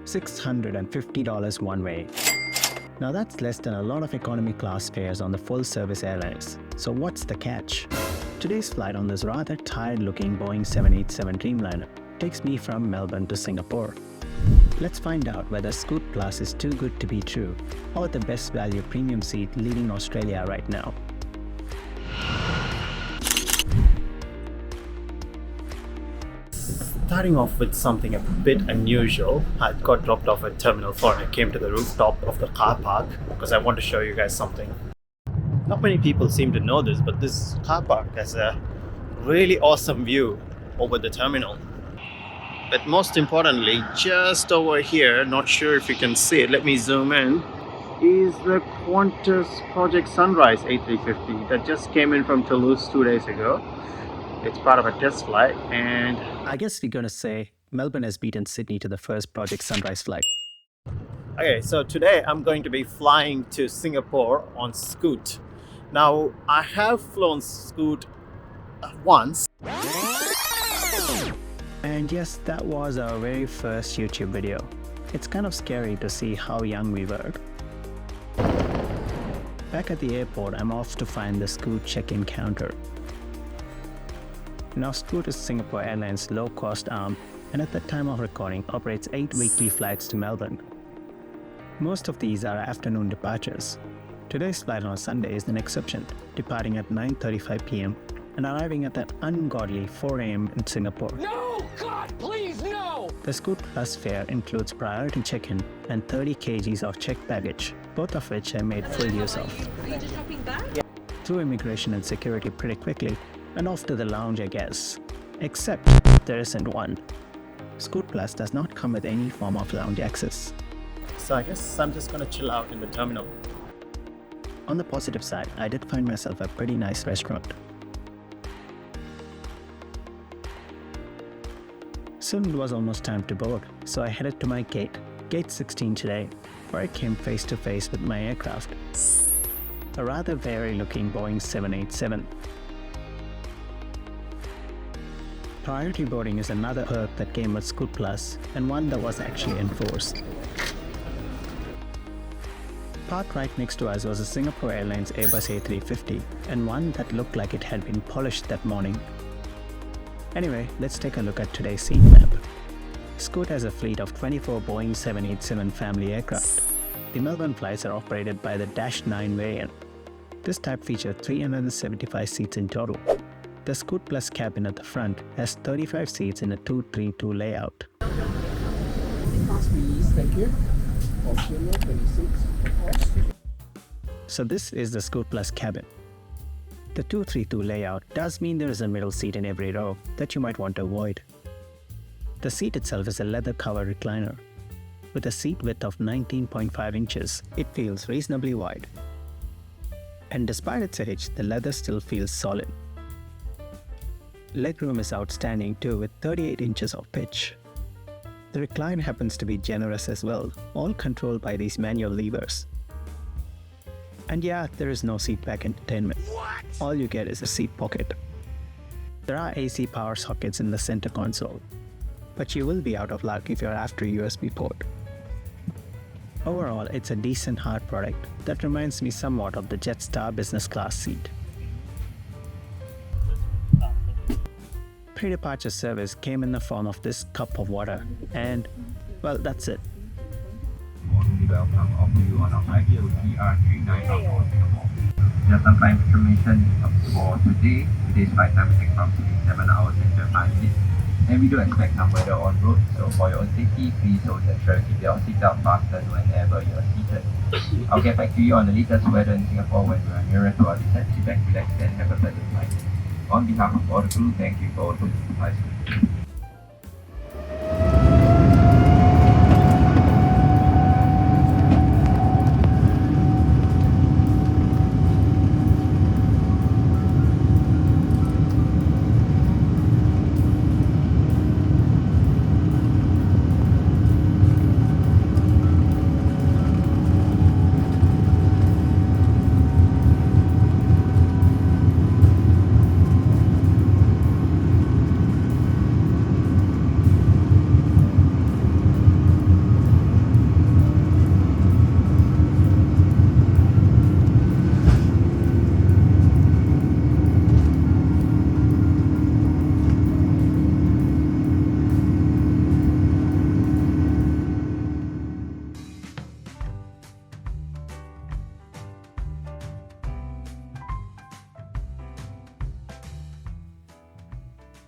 $650 one way. Now that's less than a lot of economy class fares on the full-service airlines. So what's the catch? Today's flight on this rather tired-looking Boeing 787 Dreamliner takes me from Melbourne to Singapore. Let's find out whether Scoot Plus is too good to be true or the best value premium seat leaving Australia right now. Starting off with something a bit unusual, I got dropped off at Terminal 4 and I came to the rooftop of the car park because I want to show you guys something. Not many people seem to know this, but this car park has a really awesome view over the terminal. But most importantly, just over here, not sure if you can see it, let me zoom in, is the Qantas Project Sunrise A350 that just came in from Toulouse 2 days ago. It's part of a test flight, and I guess we're gonna say Melbourne has beaten Sydney to the first Project Sunrise flight. okay, so today I'm going to be flying to Singapore on Scoot. Now, I have flown Scoot once. And yes, that was our very first YouTube video. It's kind of scary to see how young we were. Back at the airport, I'm off to find the Scoot check-in counter. Now Scoot is Singapore Airlines' low-cost arm and at the time of recording operates 8 weekly flights to Melbourne. Most of these are afternoon departures. Today's flight on a Sunday is an exception, departing at 9:35 p.m. and arriving at an ungodly 4 a.m. in Singapore. No! God, please, no! The Scoot Plus fare includes priority check-in and 30 kgs of checked baggage, both of which I made full use of. Are you just hopping back? Through immigration and security pretty quickly, and off to the lounge I guess. Except there isn't one. Scoot Plus does not come with any form of lounge access. So I guess I'm just gonna chill out in the terminal. On the positive side, I did find myself a pretty nice restaurant. Soon it was almost time to board, so I headed to my gate 16 today, where I came face to face with my aircraft. A rather wary looking Boeing 787. Priority boarding is another perk that came with Scoot Plus and one that was actually enforced. Parked right next to us was a Singapore Airlines Airbus A350 and one that looked like it had been polished that morning. Anyway, let's take a look at today's seat map. Scoot has a fleet of 24 Boeing 787 family aircraft. The Melbourne flights are operated by the Dash 9 variant. This type features 375 seats in total. The Scoot Plus cabin at the front has 35 seats in a 2-3-2 layout. Thank you. Australia 26. So this is the Scoot Plus cabin. The 2-3-2 layout does mean there is a middle seat in every row that you might want to avoid. The seat itself is a leather-covered recliner. With a seat width of 19.5 inches, it feels reasonably wide. And despite its age, the leather still feels solid. Legroom is outstanding too, with 38 inches of pitch. The recline happens to be generous as well, all controlled by these manual levers. And yeah, there is no seat back entertainment. All you get is a seat pocket. There are AC power sockets in the center console, but you will be out of luck if you're after a USB port. Overall, it's a decent hard product that reminds me somewhat of the Jetstar business class seat. Pre-departure service came in the form of this cup of water, and well, that's it. Welcome all of you on our flight to TR39 for Singapore. Just some flight information for today. Today's flight time will take approximately 7 hours and 35 minutes. And we do expect some weather on road, so for your own safety, please also ensure to keep your seatbelt fastened whenever you are seated. I'll get back to you on the latest weather in Singapore when we are nearer to our descent. Sit back, relax, and have a pleasant flight. On behalf of all the crew, thank you for taking the flight.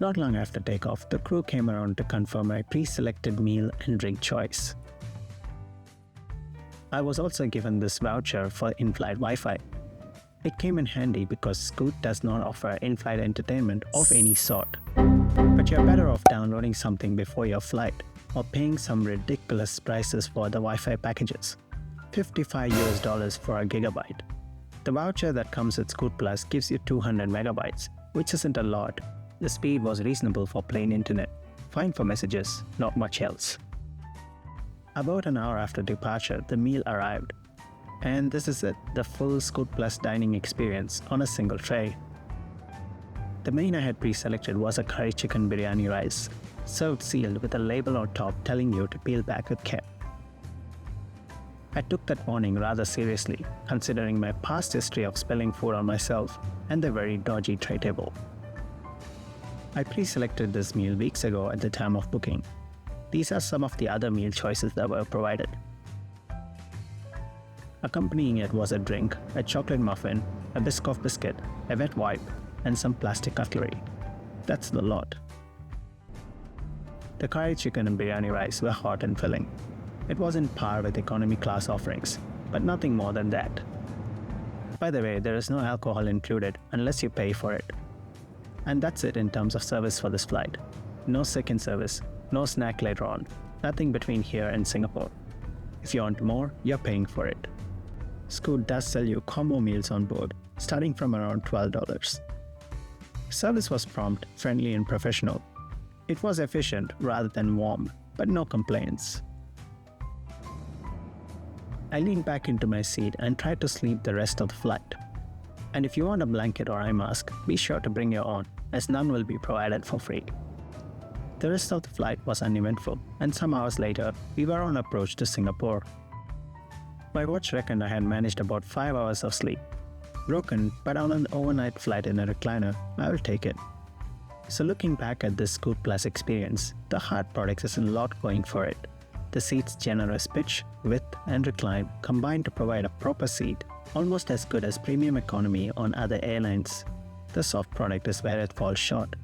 Not long after takeoff, the crew came around to confirm my pre-selected meal and drink choice. I was also given this voucher for in-flight Wi-Fi. It came in handy because Scoot does not offer in-flight entertainment of any sort. But you're better off downloading something before your flight or paying some ridiculous prices for the Wi-Fi packages. $55 for a gigabyte. The voucher that comes with Scoot Plus gives you 200 megabytes, which isn't a lot. The speed was reasonable for plain internet, fine for messages, not much else. About an hour after departure, the meal arrived. And this is it, the full Scoot Plus dining experience on a single tray. The main I had pre-selected was a curry chicken biryani rice, served sealed with a label on top telling you to peel back with care. I took that warning rather seriously, considering my past history of spilling food on myself and the very dodgy tray table. I pre-selected this meal weeks ago at the time of booking. These are some of the other meal choices that were provided. Accompanying it was a drink, a chocolate muffin, a Biscoff biscuit, a wet wipe, and some plastic cutlery. That's the lot. The curry chicken and biryani rice were hot and filling. It was in par with economy class offerings, but nothing more than that. By the way, there is no alcohol included unless you pay for it. And that's it in terms of service for this flight. No second service, no snack later on, nothing between here and Singapore. If you want more, you're paying for it. Scoot does sell you combo meals on board, starting from around $12. Service was prompt, friendly and professional. It was efficient rather than warm, but no complaints. I leaned back into my seat and tried to sleep the rest of the flight. And if you want a blanket or eye mask, be sure to bring your own, as none will be provided for free. The rest of the flight was uneventful, and some hours later, we were on approach to Singapore. My watch reckoned I had managed about 5 hours of sleep. Broken, but on an overnight flight in a recliner, I will take it. So looking back at this Scoot Plus experience, the hard product has a lot going for it. The seat's generous pitch, width, and recline combine to provide a proper seat, almost as good as premium economy on other airlines. The soft product is where it falls short.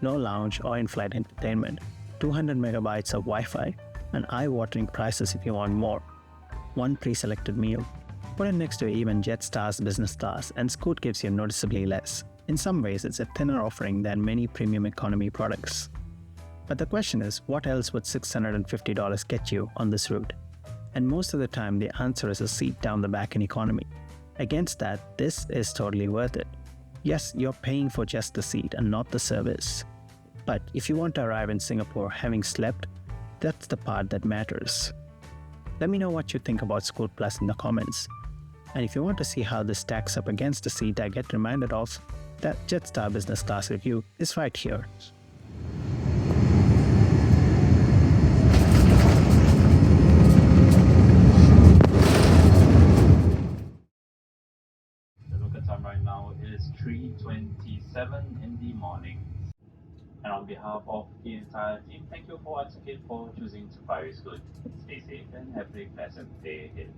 No lounge or in-flight entertainment, 200 megabytes of Wi-Fi, and eye-watering prices if you want more. One pre-selected meal. Put it next to even Jetstar's business class, and Scoot gives you noticeably less. In some ways, it's a thinner offering than many premium economy products. But the question is, what else would $650 get you on this route? And most of the time, the answer is a seat down the back in economy. Against that, this is totally worth it. Yes, you're paying for just the seat and not the service. But if you want to arrive in Singapore having slept, that's the part that matters. Let me know what you think about Scoot Plus in the comments. And if you want to see how this stacks up against the seat I get reminded of, that Jetstar Business Class review is right here. The local time right now is 3:27 in the morning. And on behalf of the entire team, thank you for once again for choosing to fly with Scoot. Stay safe and have a pleasant day ahead.